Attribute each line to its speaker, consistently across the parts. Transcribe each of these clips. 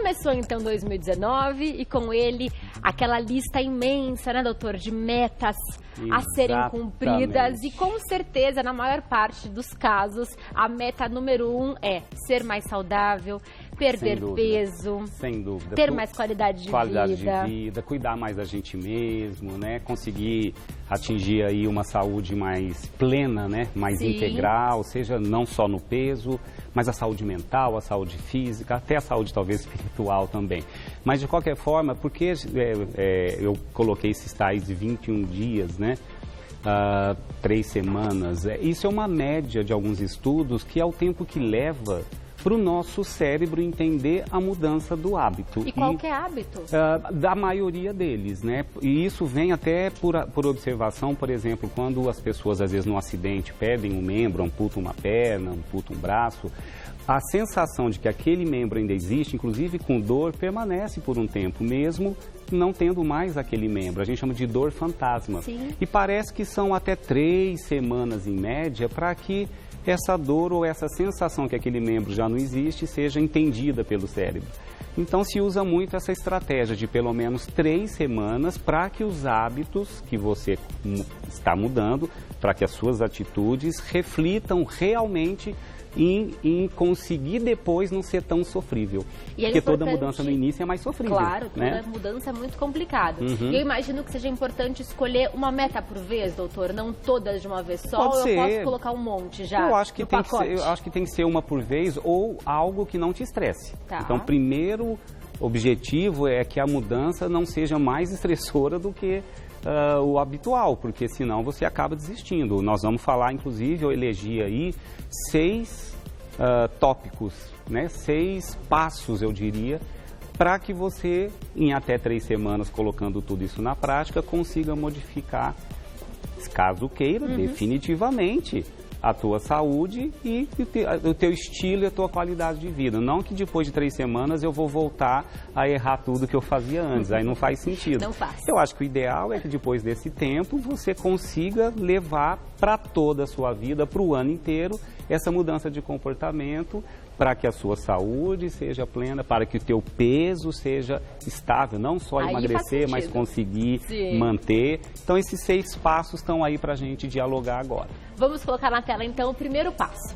Speaker 1: Começou então 2019 e com ele aquela lista imensa, né, doutor, de metas a serem cumpridas e com certeza, na maior parte dos casos, a meta número 1 é ser mais saudável, perder peso,
Speaker 2: sem dúvida,
Speaker 1: ter mais qualidade de vida,
Speaker 2: cuidar mais da gente mesmo, né, conseguir atingir aí uma saúde mais plena, né, mais integral, seja não só no peso, mas a saúde mental, a saúde física, até a saúde talvez espiritual também. Mas de qualquer forma, porque eu coloquei esses tais 21 dias, né? 3 semanas, isso é uma média de alguns estudos que é o tempo que leva para o nosso cérebro entender a mudança do hábito.
Speaker 1: E qual que é hábito?
Speaker 2: Da maioria deles, né? E isso vem até por observação, por exemplo, quando as pessoas às vezes num acidente perdem um membro, amputam uma perna, amputam um braço, a sensação de que aquele membro ainda existe, inclusive com dor, permanece por um tempo, mesmo não tendo mais aquele membro. A gente chama de dor fantasma.
Speaker 1: Sim.
Speaker 2: E parece que são até 3 semanas em média para que essa dor ou essa sensação que aquele membro já não existe seja entendida pelo cérebro. Então se usa muito essa estratégia de pelo menos 3 semanas para que os hábitos que você está mudando, para que as suas atitudes reflitam realmente em conseguir depois não ser tão sofrível. Porque toda mudança no início é mais sofrível.
Speaker 1: Claro, toda mudança é muito complicada. Eu imagino que seja importante escolher uma meta por vez, doutor, não todas de uma vez só.
Speaker 2: Pode ser.
Speaker 1: Eu posso colocar um monte já
Speaker 2: eu acho que
Speaker 1: no
Speaker 2: tem
Speaker 1: pacote?
Speaker 2: Eu acho que tem que ser uma por vez ou algo que não te estresse.
Speaker 1: Tá.
Speaker 2: Então, primeiro objetivo é que a mudança não seja mais estressora do que o habitual, porque senão você acaba desistindo. Nós vamos falar, inclusive, eu elegi aí 6 tópicos, né? 6 passos, eu diria, para que você, em até 3 semanas, colocando tudo isso na prática, consiga modificar, caso queira, definitivamente, a tua saúde e o teu estilo e a tua qualidade de vida. Não que depois de 3 semanas eu vou voltar a errar tudo que eu fazia antes, aí não faz sentido.
Speaker 1: Não faz.
Speaker 2: Eu acho que o ideal é que depois desse tempo você consiga levar para toda a sua vida, para o ano inteiro, essa mudança de comportamento, para que a sua saúde seja plena, para que o teu peso seja estável, não só emagrecer, mas conseguir manter. Então esses 6 passos estão aí para a gente dialogar agora.
Speaker 1: Vamos colocar na tela então o primeiro passo.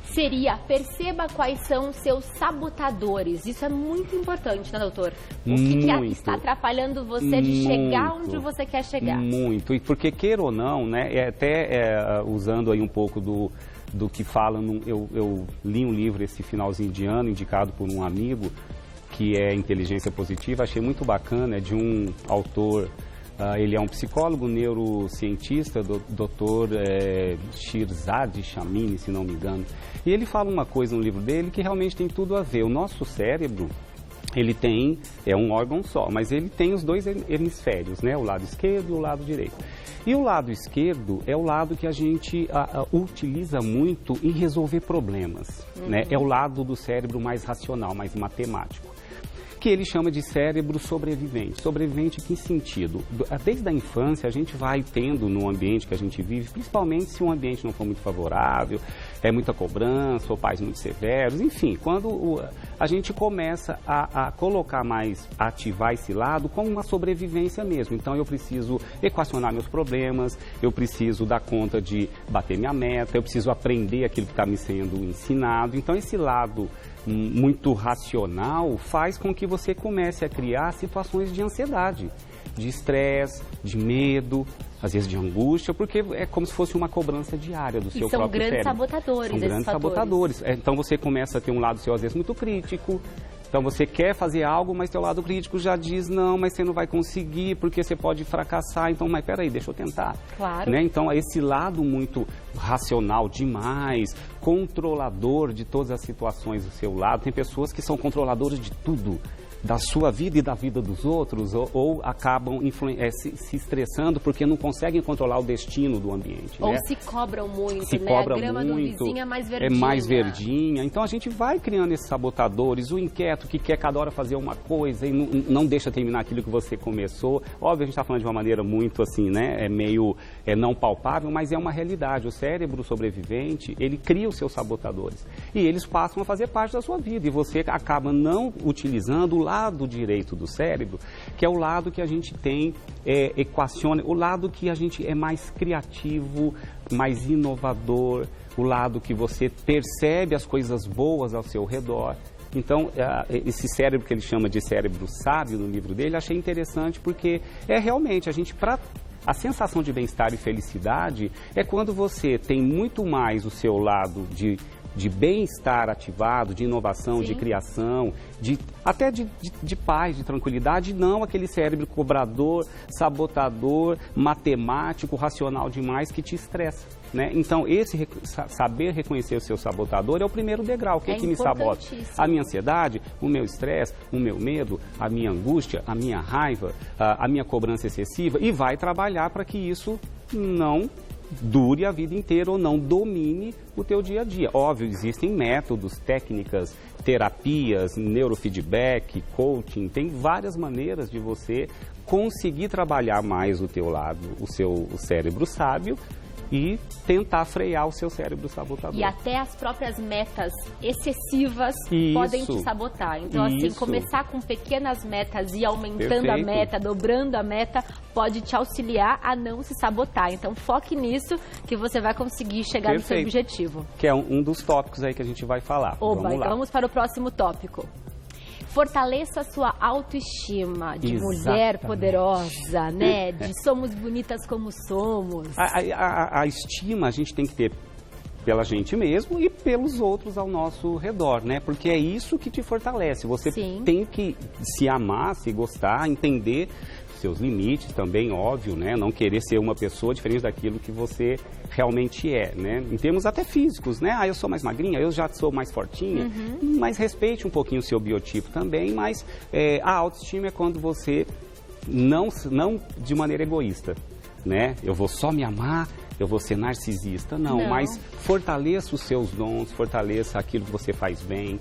Speaker 1: Seria, perceba quais são os seus sabotadores. Isso é muito importante, né, doutor? O que está atrapalhando você de chegar onde você quer chegar?
Speaker 2: Muito, e porque queira ou não, né, usando aí um pouco do que falam, eu li um livro esse finalzinho de ano, indicado por um amigo, que é Inteligência Positiva, achei muito bacana, é de um autor, ele é um psicólogo, neurocientista, Dr. Shirzad Chamine, se não me engano, e ele fala uma coisa no livro dele que realmente tem tudo a ver. O nosso cérebro, ele é um órgão só, mas ele tem os 2 hemisférios, né? O lado esquerdo e o lado direito. E o lado esquerdo é o lado que a gente utiliza muito em resolver problemas, né? É o lado do cérebro mais racional, mais matemático, que ele chama de cérebro sobrevivente. Sobrevivente em que sentido? Desde a infância a gente vai tendo no ambiente que a gente vive, principalmente se o ambiente não for muito favorável, é muita cobrança, ou pais muito severos, enfim, quando a gente começa a colocar mais, a ativar esse lado como uma sobrevivência mesmo. Então eu preciso equacionar meus problemas, eu preciso dar conta de bater minha meta, eu preciso aprender aquilo que está me sendo ensinado. Então esse lado muito racional faz com que você comece a criar situações de ansiedade, de estresse, de medo, às vezes de angústia, porque é como se fosse uma cobrança diária do seu próprio cérebro.
Speaker 1: São grandes sabotadores.
Speaker 2: Então você começa a ter um lado seu, às vezes, muito crítico. Então você quer fazer algo, mas seu lado crítico já diz não, mas você não vai conseguir, porque você pode fracassar. Então, mas peraí, deixa eu tentar.
Speaker 1: Claro.
Speaker 2: Né? Então, esse lado muito racional demais, controlador de todas as situações do seu lado. Tem pessoas que são controladoras de tudo. da sua vida e da vida dos outros, ou acabam se estressando porque não conseguem controlar o destino do ambiente.
Speaker 1: Ou
Speaker 2: né?
Speaker 1: se cobram muito,
Speaker 2: se
Speaker 1: né?
Speaker 2: Cobra
Speaker 1: a grama
Speaker 2: muito,
Speaker 1: do vizinho é mais verdinha.
Speaker 2: É mais verdinha. Então a gente vai criando esses sabotadores, o inquieto que quer cada hora fazer uma coisa e não deixa terminar aquilo que você começou. Óbvio, a gente está falando de uma maneira muito assim, né? Meio não palpável, mas é uma realidade. O cérebro sobrevivente, ele cria os seus sabotadores. E eles passam a fazer parte da sua vida. E você acaba não utilizando o lado direito do cérebro, que é o lado que a gente tem, equaciona, o lado que a gente é mais criativo, mais inovador, o lado que você percebe as coisas boas ao seu redor. Então, esse cérebro que ele chama de cérebro sábio no livro dele, achei interessante porque realmente a gente, a sensação de bem-estar e felicidade é quando você tem muito mais o seu lado de bem-estar ativado, de inovação, Sim. de criação, até de paz, de tranquilidade, não aquele cérebro cobrador, sabotador, matemático, racional demais que te estressa. Né? Então, saber reconhecer o seu sabotador é o primeiro degrau. O que me sabota? A minha ansiedade, o meu estresse, o meu medo, a minha angústia, a minha raiva, a minha cobrança excessiva, e vai trabalhar para que isso não dure a vida inteira ou não domine o teu dia a dia. Óbvio, existem métodos, técnicas, terapias, neurofeedback, coaching, tem várias maneiras de você conseguir trabalhar mais o teu lado, o cérebro sábio, e tentar frear o seu cérebro sabotador.
Speaker 1: E até as próprias metas excessivas podem te sabotar. Então, assim, começar com pequenas metas e aumentando a meta, dobrando a meta, pode te auxiliar a não se sabotar. Então, foque nisso que você vai conseguir chegar no seu objetivo.
Speaker 2: Que é um dos tópicos aí que a gente vai falar.
Speaker 1: Vamos para o próximo tópico. Fortaleça a sua autoestima de mulher poderosa, né? De somos bonitas como somos.
Speaker 2: A estima a gente tem que ter pela gente mesmo e pelos outros ao nosso redor, né? Porque é isso que te fortalece. Você tem que se amar, se gostar, entender seus limites também, óbvio, né? Não querer ser uma pessoa diferente daquilo que você realmente é, né? Em termos até físicos, né? Eu sou mais magrinha, eu já sou mais fortinha, mas respeite um pouquinho o seu biotipo também, mas a autoestima é quando você não de maneira egoísta, né? Eu vou só me amar, eu vou ser narcisista, não, mas fortaleça os seus dons, fortaleça aquilo que você faz bem,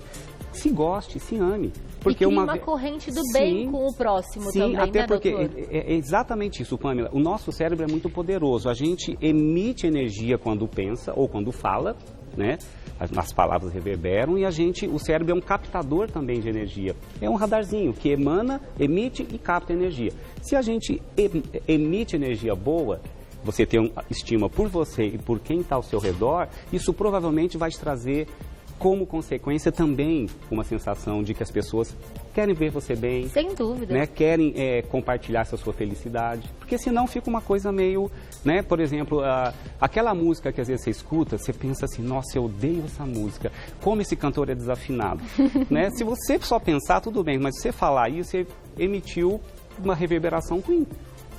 Speaker 2: se goste, se ame.
Speaker 1: Porque e cria uma corrente do bem com o próximo também,
Speaker 2: até
Speaker 1: né,
Speaker 2: porque
Speaker 1: doutor?
Speaker 2: É exatamente isso, Pamela. O nosso cérebro é muito poderoso. A gente emite energia quando pensa ou quando fala, né? As palavras reverberam e o cérebro é um captador também de energia. É um radarzinho que emite e capta energia. Se a gente emite energia boa, você tem estima por você e por quem está ao seu redor, isso provavelmente vai te trazer como consequência também uma sensação de que as pessoas querem ver você bem.
Speaker 1: Sem dúvida.
Speaker 2: Né? Querem compartilhar essa sua felicidade. Porque senão fica uma coisa meio, né? Por exemplo, aquela música que às vezes você escuta, você pensa assim, nossa, eu odeio essa música. Como esse cantor é desafinado. Né? Se você só pensar, tudo bem, mas se você falar isso, você emitiu uma reverberação ruim.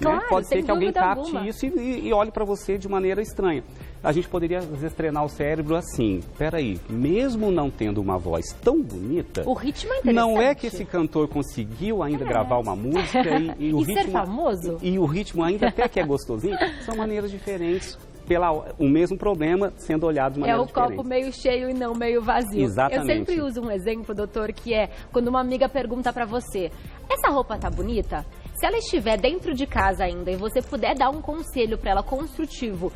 Speaker 1: Claro,
Speaker 2: né? Pode ser que alguém capte
Speaker 1: alguma.
Speaker 2: isso e olhe para você de maneira estranha. A gente poderia, às vezes, treinar o cérebro assim, peraí, mesmo não tendo uma voz tão bonita,
Speaker 1: o ritmo é interessante.
Speaker 2: Não é que esse cantor conseguiu ainda gravar uma música e o ritmo...
Speaker 1: ser famoso?
Speaker 2: E o ritmo ainda até que é gostosinho, são maneiras diferentes. O mesmo problema sendo olhado de maneira diferente.
Speaker 1: É o copo meio cheio e não meio vazio.
Speaker 2: Exatamente.
Speaker 1: Eu sempre uso um exemplo, doutor, que é quando uma amiga pergunta pra você, essa roupa tá bonita? Se ela estiver dentro de casa ainda e você puder dar um conselho para ela construtivo,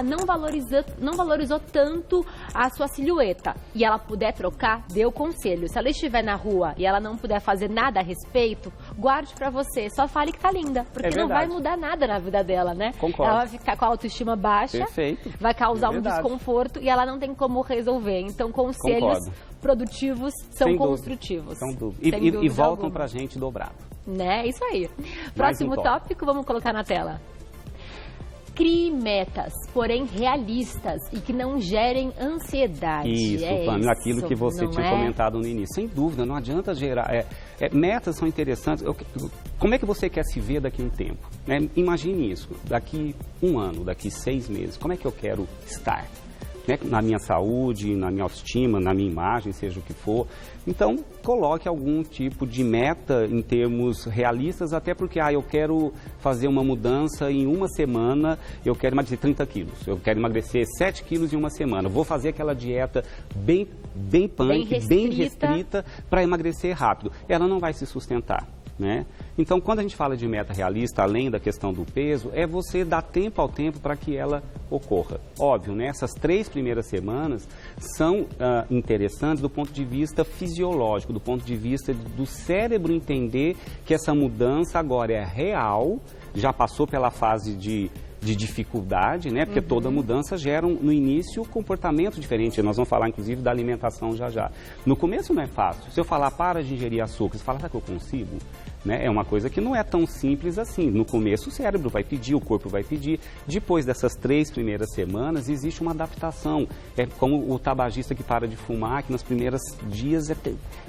Speaker 1: não valorizou tanto a sua silhueta, e ela puder trocar, dê o conselho. Se ela estiver na rua e ela não puder fazer nada a respeito, guarde para você, só fale que tá linda, porque não vai mudar nada na vida dela, né?
Speaker 2: Concordo.
Speaker 1: Ela vai ficar com a autoestima baixa,
Speaker 2: Perfeito.
Speaker 1: vai causar um desconforto e ela não tem como resolver. Então, conselhos produtivos são construtivos.
Speaker 2: Sem dúvida. E voltam pra gente dobrado.
Speaker 1: Né? Isso aí. Próximo tópico, vamos colocar na tela. Crie metas, porém realistas e que não gerem ansiedade.
Speaker 2: Isso, aquilo que você tinha comentado no início. Sem dúvida, não adianta gerar... metas são interessantes. Como é que você quer se ver daqui a um tempo? Né? Imagine isso, daqui 1 ano, daqui 6 meses. Como é que eu quero estar? né, na minha saúde, na minha autoestima, na minha imagem, seja o que for. Então, coloque algum tipo de meta em termos realistas, até porque, eu quero fazer uma mudança em uma semana, eu quero emagrecer 30 quilos, eu quero emagrecer 7 quilos em uma semana, vou fazer aquela dieta bem punk, bem restrita para emagrecer rápido. Ela não vai se sustentar. Né? Então, quando a gente fala de meta realista, além da questão do peso, é você dar tempo ao tempo para que ela ocorra. Óbvio, né? Essas 3 primeiras semanas são interessantes do ponto de vista fisiológico, do ponto de vista do cérebro entender que essa mudança agora é real, já passou pela fase de dificuldade, né? Porque toda mudança gera, no início, comportamento diferente. Nós vamos falar, inclusive, da alimentação já. No começo não é fácil. Se eu falar, para de ingerir açúcar, você fala, será que eu consigo? Né? É uma coisa que não é tão simples assim. No começo o cérebro vai pedir, o corpo vai pedir. Depois dessas 3 primeiras semanas, existe uma adaptação. É como o tabagista que para de fumar, que nos primeiros dias é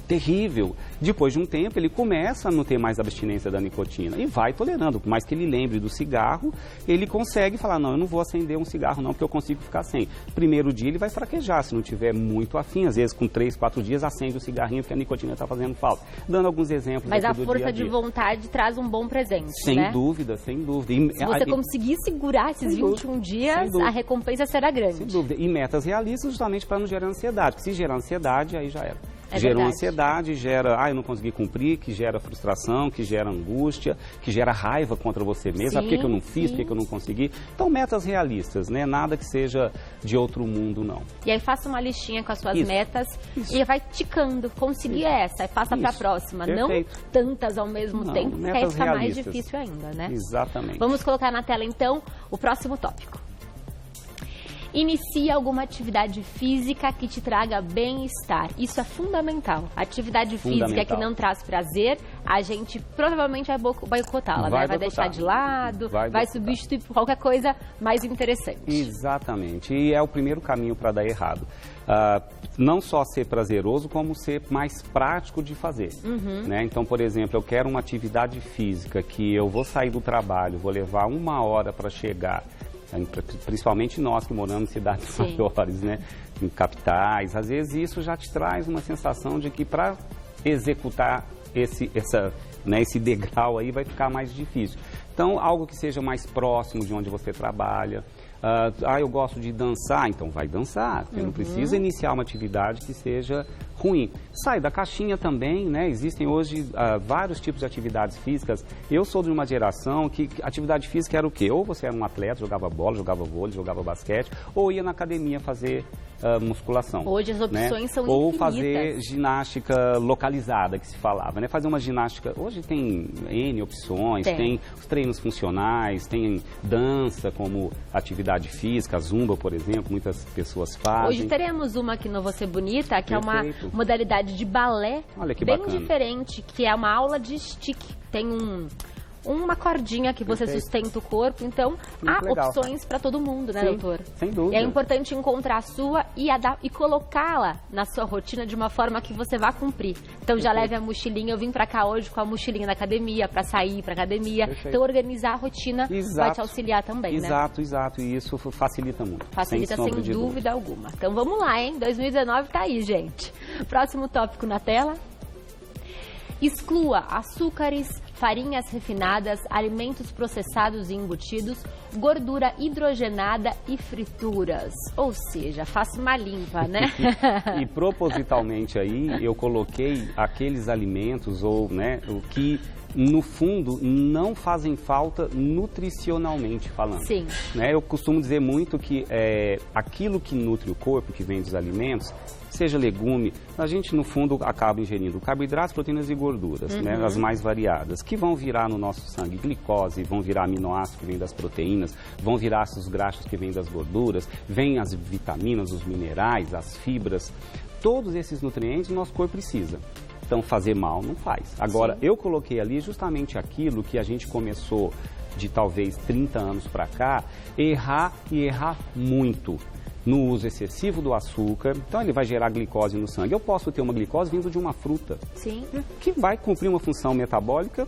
Speaker 2: terrível. Depois de um tempo, ele começa a não ter mais abstinência da nicotina e vai tolerando. Por mais que ele lembre do cigarro, ele consegue falar, não, eu não vou acender um cigarro não, porque eu consigo ficar sem. Primeiro dia ele vai fraquejar, se não tiver muito afim. Às vezes, com 3, 4 dias, acende o cigarrinho, porque a nicotina está fazendo falta. Dando alguns exemplos.
Speaker 1: Mas
Speaker 2: aqui
Speaker 1: a força de vontade traz um bom presente,
Speaker 2: sem dúvida, sem dúvida.
Speaker 1: Se você conseguir segurar esses 21 dias, a recompensa será grande.
Speaker 2: Sem dúvida. E metas realistas justamente para não gerar ansiedade. Porque se gerar ansiedade, aí já era.
Speaker 1: Gera
Speaker 2: ansiedade, gera, eu não consegui cumprir, que gera frustração, que gera angústia, que gera raiva contra você mesmo. Por que eu não fiz, por que eu não consegui? Então, metas realistas, né? Nada que seja de outro mundo, não.
Speaker 1: E aí faça uma listinha com as suas metas e vai ticando. Consegui essa, e passa para a próxima.
Speaker 2: Perfeito.
Speaker 1: Não tantas ao mesmo tempo, porque aí fica mais difícil ainda, né?
Speaker 2: Exatamente.
Speaker 1: Vamos colocar na tela, então, o próximo tópico. Inicie alguma atividade física que te traga bem-estar. Isso é fundamental. Atividade física que não traz prazer, a gente provavelmente vai boicotá-la, né? Vai deixar de lado, vai substituir por qualquer coisa mais interessante.
Speaker 2: Exatamente. E é o primeiro caminho para dar errado. Não só ser prazeroso, como ser mais prático de fazer. Né? Então, por exemplo, eu quero uma atividade física que eu vou sair do trabalho, vou levar 1 hora para chegar. Principalmente nós que moramos em cidades maiores, né? Em capitais, às vezes isso já te traz uma sensação de que para executar esse degrau aí vai ficar mais difícil. Então, algo que seja mais próximo de onde você trabalha. Eu gosto de dançar, então vai dançar. Você não precisa iniciar uma atividade que seja ruim. Sai da caixinha também, né? Existem hoje vários tipos de atividades físicas. Eu sou de uma geração que atividade física era o quê? Ou você era um atleta, jogava bola, jogava vôlei, jogava basquete, ou ia na academia fazer musculação.
Speaker 1: Hoje as opções são
Speaker 2: ou
Speaker 1: infinitas.
Speaker 2: fazer ginástica localizada, que se falava, né? Fazer uma ginástica... Hoje tem N opções, tem os treinos funcionais, tem dança como atividade física, a zumba, por exemplo, muitas pessoas fazem.
Speaker 1: Hoje teremos uma aqui no Você Bonita, que é uma modalidade de balé bem diferente, que é uma aula de stick. Tem uma cordinha que você sustenta o corpo, então há opções para todo mundo, né, doutor?
Speaker 2: Sem dúvida.
Speaker 1: E é importante encontrar a sua e colocá-la na sua rotina de uma forma que você vá cumprir. Então já leve a mochilinha, eu vim para cá hoje com a mochilinha da academia, para sair para academia. Então organizar a rotina vai te auxiliar também,
Speaker 2: Exato. E isso facilita muito.
Speaker 1: Facilita sem dúvida alguma. Então vamos lá, hein? 2019 tá aí, gente. Próximo tópico na tela. Exclua açúcares, farinhas refinadas, alimentos processados e embutidos, gordura hidrogenada e frituras. Ou seja, faça uma limpa, né?
Speaker 2: E propositalmente aí eu coloquei aqueles alimentos o que no fundo não fazem falta nutricionalmente falando.
Speaker 1: Sim.
Speaker 2: Né? Eu costumo dizer muito que aquilo que nutre o corpo, que vem dos alimentos, seja legume, a gente no fundo acaba ingerindo carboidratos, proteínas e gorduras, né, as mais variadas, que vão virar no nosso sangue glicose, vão virar aminoácidos que vêm das proteínas, vão virar ácidos graxos que vêm das gorduras, vêm as vitaminas, os minerais, as fibras, todos esses nutrientes o nosso corpo precisa. Então fazer mal não faz. Agora, eu coloquei ali justamente aquilo que a gente começou de talvez 30 anos para cá, errar muito no uso excessivo do açúcar. Então ele vai gerar glicose no sangue. Eu posso ter uma glicose vindo de uma fruta, que vai cumprir uma função metabólica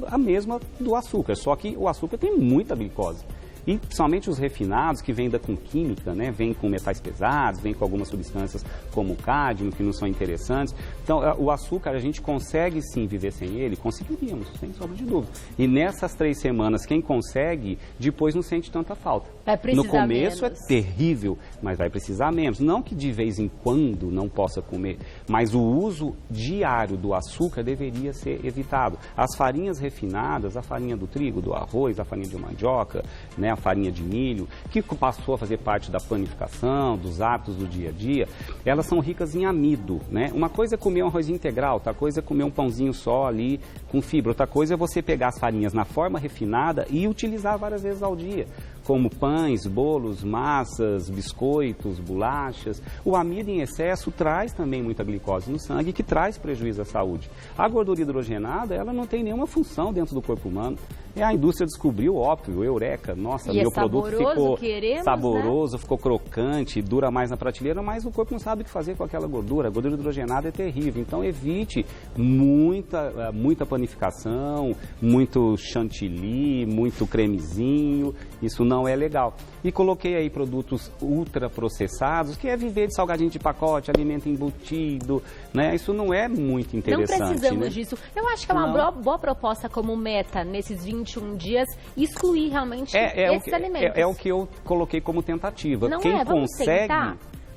Speaker 2: a mesma do açúcar, só que o açúcar tem muita glicose. E somente os refinados, que vêm com química, né? Vêm com metais pesados, vêm com algumas substâncias como o cádmio, que não são interessantes. Então, o açúcar, a gente consegue sim viver sem ele? Conseguiríamos, sem sombra de dúvida. E nessas 3 semanas, quem consegue, depois não sente tanta falta.
Speaker 1: Vai precisar
Speaker 2: no começo
Speaker 1: menos.
Speaker 2: É terrível, mas vai precisar menos. Não que de vez em quando não possa comer, mas o uso diário do açúcar deveria ser evitado. As farinhas refinadas, a farinha do trigo, do arroz, a farinha de mandioca, né, a farinha de milho, que passou a fazer parte da panificação, dos hábitos do dia a dia, elas são ricas em amido, né? Uma coisa é comer um arroz integral, outra coisa é comer um pãozinho só ali com fibra, outra coisa é você pegar as farinhas na forma refinada e utilizar várias vezes ao dia, como pães, bolos, massas, biscoitos, bolachas. O amido em excesso traz também muita glicose no sangue, que traz prejuízo à saúde. A gordura hidrogenada, ela não tem nenhuma função dentro do corpo humano. E a indústria descobriu, óbvio, eureka, nossa, meu produto ficou saboroso, né? Ficou crocante, dura mais na prateleira, mas o corpo não sabe o que fazer com aquela gordura. A gordura hidrogenada é terrível, então evite muita panificação, muito chantilly, muito cremezinho, isso não é legal. E coloquei aí produtos ultraprocessados, que é viver de salgadinho de pacote, alimento embutido, né? Isso não é muito interessante.
Speaker 1: Não precisamos
Speaker 2: né?
Speaker 1: disso. Eu acho que é uma boa proposta como meta, nesses 21 dias, excluir realmente esses alimentos.
Speaker 2: É o que eu coloquei como tentativa.
Speaker 1: Não
Speaker 2: Quem
Speaker 1: vamos
Speaker 2: consegue...
Speaker 1: tentar?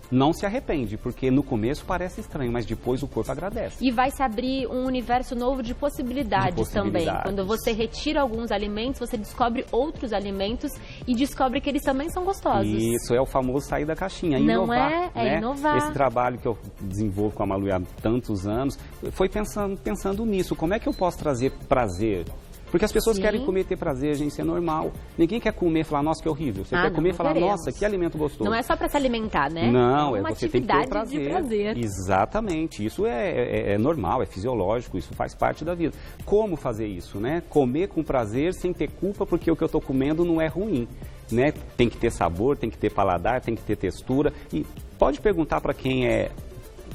Speaker 2: Não se arrepende, porque no começo parece estranho, mas depois o corpo agradece.
Speaker 1: E vai se abrir um universo novo de possibilidades também. Quando você retira alguns alimentos, você descobre outros alimentos e descobre que eles também são gostosos.
Speaker 2: Isso, é o famoso sair da caixinha,
Speaker 1: Não
Speaker 2: inovar.
Speaker 1: é inovar.
Speaker 2: Esse trabalho que eu desenvolvo com a Malu há tantos anos, foi pensando nisso. Como é que eu posso trazer prazer? Porque as pessoas querem comer e ter prazer, gente, isso é normal. Ninguém quer comer e falar, nossa, que horrível. Você quer comer e falar, nossa, que alimento gostoso.
Speaker 1: Não é só para se alimentar, né?
Speaker 2: Não,
Speaker 1: é uma
Speaker 2: você tem que ter
Speaker 1: atividade de prazer.
Speaker 2: Exatamente, isso é normal, é fisiológico, isso faz parte da vida. Como fazer isso, né? Comer com prazer, sem ter culpa, porque o que eu estou comendo não é ruim, né? Tem que ter sabor, tem que ter paladar, tem que ter textura. E pode perguntar para quem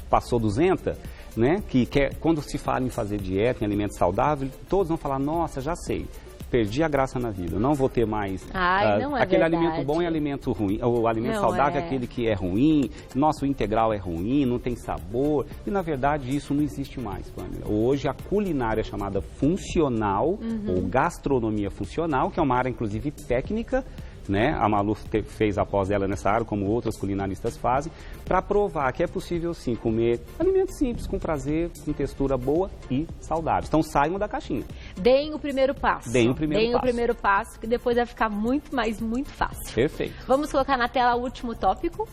Speaker 2: passou 200... né? Quando se fala em fazer dieta, em alimento saudável, todos vão falar, nossa, já sei, perdi a graça na vida, não vou ter mais
Speaker 1: não é
Speaker 2: aquele
Speaker 1: verdade.
Speaker 2: alimento bom e alimento ruim, o alimento saudável é aquele que é ruim, nosso integral é ruim, não tem sabor, e na verdade isso não existe mais, Pamela. Hoje a culinária é chamada funcional, ou gastronomia funcional, que é uma área inclusive técnica, né? A Malu fez a pós dela nessa área, como outras culinaristas fazem, para provar que é possível sim comer alimentos simples, com prazer, com textura boa e saudável. Então saiam da caixinha.
Speaker 1: Deem o primeiro passo.
Speaker 2: Deem o primeiro passo,
Speaker 1: que depois vai ficar muito fácil.
Speaker 2: Perfeito.
Speaker 1: Vamos colocar na tela o último tópico.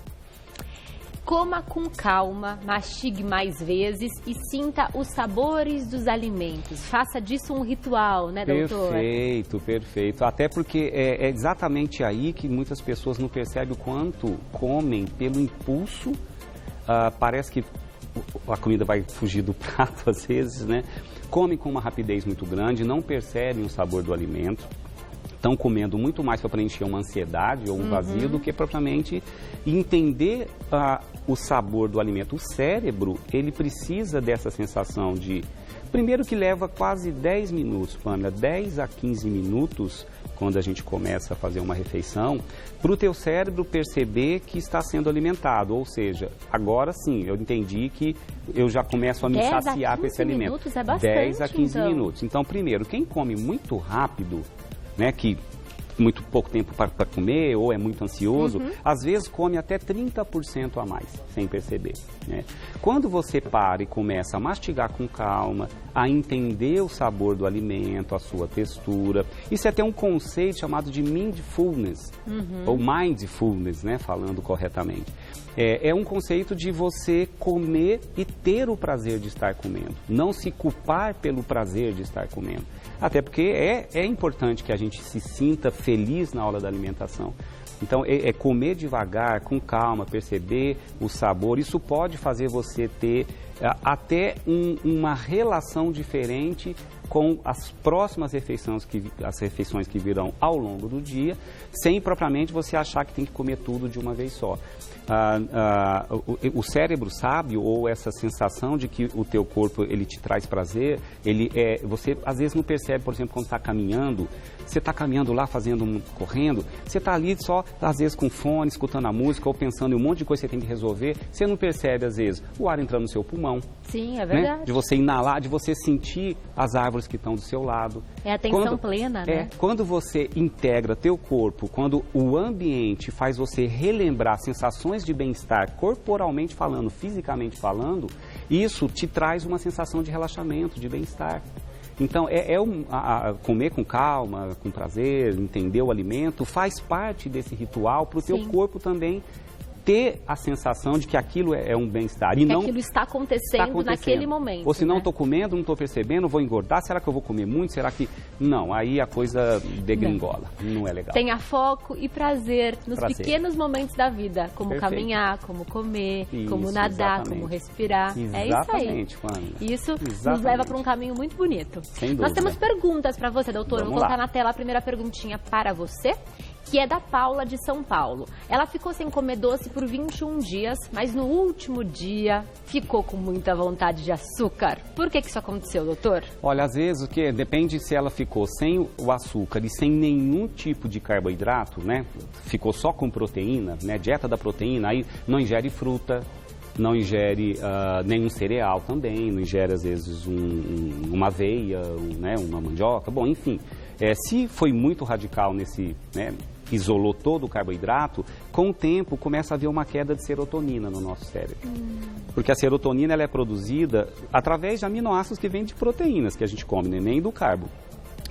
Speaker 1: Coma com calma, mastigue mais vezes e sinta os sabores dos alimentos. Faça disso um ritual, né, doutor?
Speaker 2: Perfeito. Até porque é exatamente aí que muitas pessoas não percebem o quanto comem pelo impulso. Parece que a comida vai fugir do prato às vezes, né? Comem com uma rapidez muito grande, não percebem o sabor do alimento. Estão comendo muito mais para preencher uma ansiedade ou um vazio do que propriamente entender o sabor do alimento. O cérebro, ele precisa dessa sensação de... Primeiro que leva quase 10 minutos, Pamela, 10 a 15 minutos, quando a gente começa a fazer uma refeição, para o teu cérebro perceber que está sendo alimentado. Ou seja, agora sim, eu entendi que eu já começo a me saciar com esse alimento.
Speaker 1: 10 a 15 minutos é bastante,
Speaker 2: 10 a 15 minutos. Então, primeiro, quem come muito rápido, né, que muito pouco tempo para comer ou é muito ansioso, às vezes come até 30% a mais, sem perceber, né? Quando você para e começa a mastigar com calma, a entender o sabor do alimento, a sua textura, isso é até um conceito chamado de mindfulness, ou mindfulness, né, falando corretamente. É um conceito de você comer e ter o prazer de estar comendo, não se culpar pelo prazer de estar comendo. Até porque é importante que a gente se sinta feliz na hora da alimentação. Então, é comer devagar, com calma, perceber o sabor. Isso pode fazer você ter até uma relação diferente com as próximas refeições que virão ao longo do dia, sem propriamente você achar que tem que comer tudo de uma vez só. O cérebro sabe, ou essa sensação de que o teu corpo ele te traz prazer, você às vezes não percebe, por exemplo, quando está caminhando, você está caminhando lá, correndo, você está ali só, às vezes com fone, escutando a música ou pensando em um monte de coisa que você tem que resolver, você não percebe, às vezes, o ar entrando no seu pulmão.
Speaker 1: Sim, é verdade.
Speaker 2: Né? De você inalar, de você sentir as árvores que estão do seu lado.
Speaker 1: É atenção plena, né?
Speaker 2: Quando você integra teu corpo, quando o ambiente faz você relembrar sensações de bem-estar, corporalmente falando, fisicamente falando, isso te traz uma sensação de relaxamento, de bem-estar. Então, comer com calma, com prazer, entender o alimento, faz parte desse ritual para o teu corpo também ter a sensação de que aquilo é um bem-estar. E não
Speaker 1: aquilo está acontecendo naquele momento.
Speaker 2: Ou se não estou comendo, não estou percebendo, vou engordar, será que eu vou comer muito? Será que... Não, aí a coisa degringola, não é legal.
Speaker 1: Tenha foco e prazer nos pequenos momentos da vida, como caminhar, como comer, como nadar, como respirar. É isso aí. Isso nos leva para um caminho muito bonito.
Speaker 2: Sem dúvida.
Speaker 1: Nós temos perguntas para você, doutor. Vou colocar na tela a primeira perguntinha para você, que é da Paula de São Paulo. Ela ficou sem comer doce por 21 dias, mas no último dia ficou com muita vontade de açúcar. Por que isso aconteceu, doutor?
Speaker 2: Olha, às vezes depende se ela ficou sem o açúcar e sem nenhum tipo de carboidrato, né? Ficou só com proteína, né? Dieta da proteína, aí não ingere fruta, não ingere nenhum cereal também, não ingere às vezes uma aveia, uma mandioca, bom, enfim. Se foi muito radical nesse, isolou todo o carboidrato, com o tempo começa a haver uma queda de serotonina no nosso cérebro. Porque a serotonina ela é produzida através de aminoácidos que vêm de proteínas que a gente come, nem do carbo.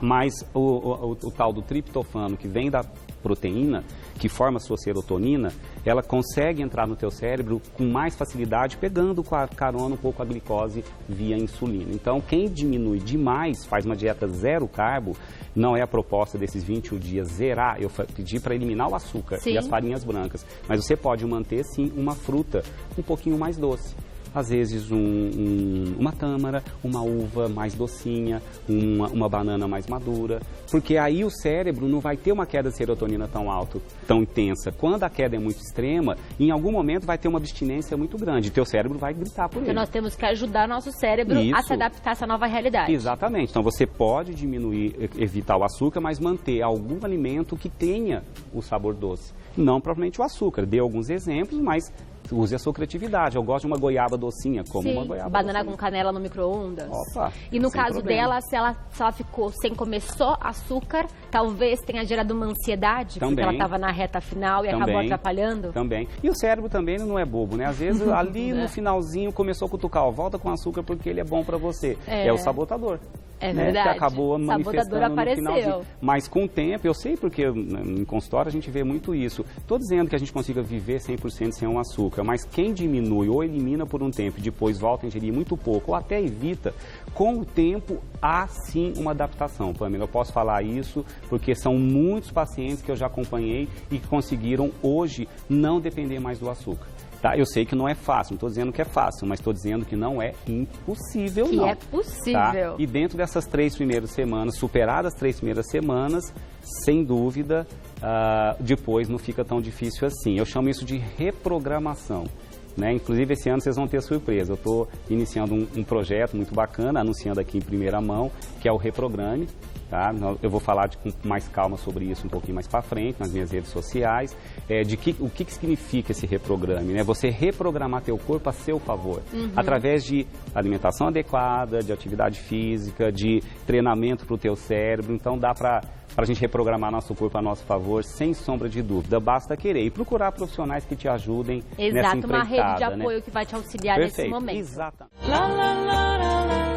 Speaker 2: Mas o tal do triptofano que vem da proteína, que forma a sua serotonina, ela consegue entrar no teu cérebro com mais facilidade, pegando com a carona um pouco a glicose via insulina. Então, quem diminui demais, faz uma dieta zero carbo, não é a proposta desses 21 dias zerar, eu pedi para eliminar o açúcar e as farinhas brancas, mas você pode manter sim uma fruta um pouquinho mais doce. Às vezes uma tâmara, uma uva mais docinha, uma banana mais madura, porque aí o cérebro não vai ter uma queda de serotonina tão alta, tão intensa. Quando a queda é muito extrema, em algum momento vai ter uma abstinência muito grande, teu cérebro vai gritar por ele.
Speaker 1: Então nós temos que ajudar nosso cérebro a se adaptar a essa nova realidade.
Speaker 2: Exatamente, então você pode diminuir, evitar o açúcar, mas manter algum alimento que tenha o sabor doce. Não propriamente o açúcar, dei alguns exemplos, mas use a sua criatividade. Eu gosto de uma goiaba docinha, como uma goiaba
Speaker 1: banana
Speaker 2: docinha.
Speaker 1: Com canela no micro-ondas.
Speaker 2: Opa,
Speaker 1: e no caso dela, se ela ficou sem comer só açúcar, talvez tenha gerado uma ansiedade, porque ela estava na reta final e acabou atrapalhando?
Speaker 2: Também. E o cérebro também não é bobo, né? Às vezes ali no finalzinho começou a cutucar, volta com açúcar porque ele é bom para você. É o sabotador.
Speaker 1: É verdade.
Speaker 2: Que acabou manifestando
Speaker 1: apareceu.
Speaker 2: No finalzinho. Mas com o tempo, eu sei porque em consultório a gente vê muito isso. Estou dizendo que a gente consiga viver 100% sem um açúcar, mas quem diminui ou elimina por um tempo e depois volta a ingerir muito pouco ou até evita, com o tempo há sim uma adaptação. Pamela, eu posso falar isso porque são muitos pacientes que eu já acompanhei e que conseguiram hoje não depender mais do açúcar. Tá, eu sei que não é fácil, não estou dizendo que é fácil, mas estou dizendo que não é impossível, não.
Speaker 1: Que é possível.
Speaker 2: Tá? E dentro dessas 3 primeiras semanas, superadas as 3 primeiras semanas, sem dúvida, depois não fica tão difícil assim. Eu chamo isso de reprogramação. Né? Inclusive, esse ano vocês vão ter surpresa. Eu estou iniciando um projeto muito bacana, anunciando aqui em primeira mão, que é o Reprograme. Tá? Eu vou falar com mais calma sobre isso um pouquinho mais para frente, nas minhas redes sociais, o que significa esse reprograme, né? Você reprogramar teu corpo a seu favor, através de alimentação adequada, de atividade física, de treinamento para o teu cérebro. Então dá para a gente reprogramar nosso corpo a nosso favor, sem sombra de dúvida. Basta querer e procurar profissionais que te ajudem nessa empreitada.
Speaker 1: Uma rede de apoio, né? Que vai te auxiliar nesse momento.
Speaker 2: Exatamente.